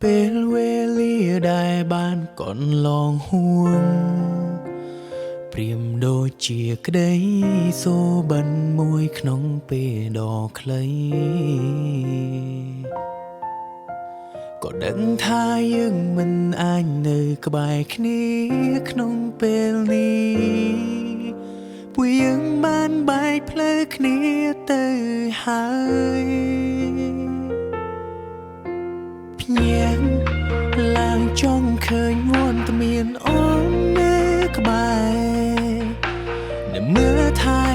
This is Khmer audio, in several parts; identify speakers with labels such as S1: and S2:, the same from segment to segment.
S1: ពេលវេលាដែលបានកន្លងហួងព្រាមដូចជាក្តីសូបិនមួយក្នុងពេលដ៏ខ្លីក៏ដឹងថាយើងមិនអាចនៅក្បែរគ្នាក្នុងពេលនេះពួកយើងបានបែកផ្លូវគ្នាទៅហើយភ្ញាក់ឡើងចង់ឃើញវត្តមានអូននៅក្បែរនៅមើលថែ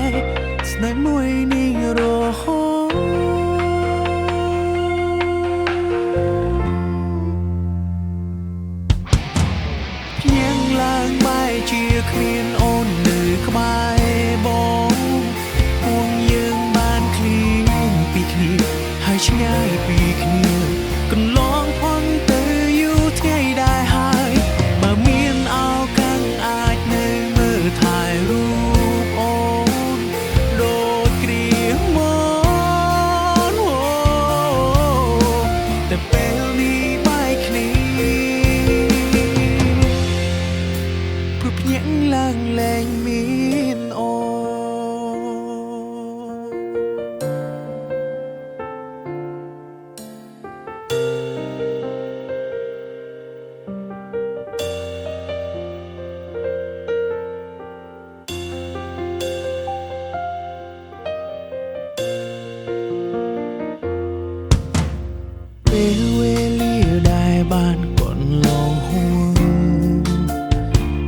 S1: ស្នេហ៍មួយនេះរហូតភ្ញាក់ឡើងបែរជាគ្មានអូននៅក្បែរបងពួកយើងបានឃ្លៀងពីគ្នាហើយឆ្ងាយពីគ្នាកន្លងផុនទៅយូរថ្ងៃដែរហើយបើមានឱកាសអាចនៅមើលថែរូបអូនដូចគ្រាមកតែពេលនេះបែកគ្នាព្រោះភ្ញាក់ឡើងលែងមានអូនពេលវេលាដែលបានកន្លងហួង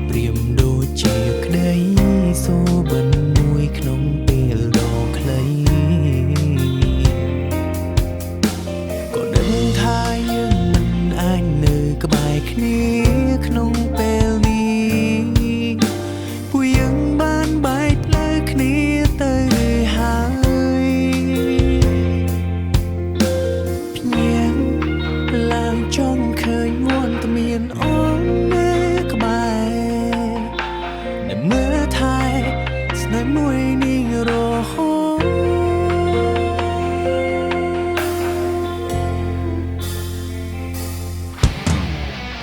S1: ព្រាមដូចជាក្តីសូបិនមួយក្នុងពេលដ៏ខ្លីក៏ដឹងថាយើងមិនអាចនៅក្បែរគ្នាក្នុងពេលនេះពួកយើងបានបែកផ្លូវគ្នាទៅហើយភ្ញាក់ឡើងចង់ឃើញវត្តមានអូននៅក្បែរនៅមើលថែស្នេហ៍មួយនេះរហូត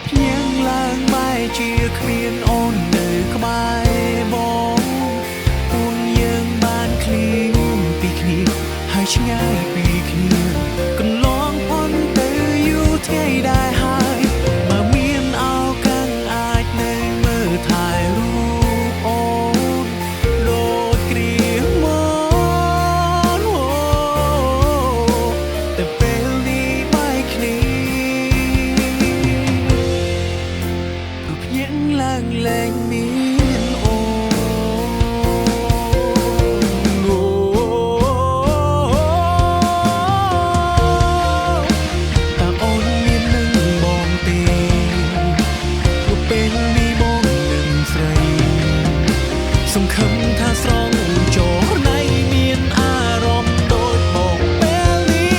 S1: ភ្ញាក់ឡើងបែរជាគ្មានអូននៅក្បែរបងពួកយើងបានឃ្លៀងពីគ្នាហើយឆ្ងាយពីគ្នាកន្លងផុនទៅយូរថ្ងៃដែរហើយបើមានឱកាសអាចនៅមើលថែរូបអូនដូចគ្រាមកតែពេលនេះបែកគ្នាព្រោះភ្ញាក់ឡើងលែងមានអូនសង្ឃឹមថាស្រងចរណៃមានអារម្មណ៍ដូចមកពេលនេះ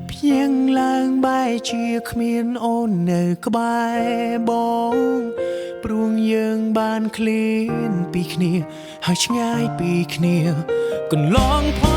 S1: ភ្ញាក់ឡើងបែរជាគ្មានអូននៅក្បែរបងព្រោះយើងបានឃ្លានពីគ្នាហើយឆ្ងាយពីគ្នាកន្លងផុ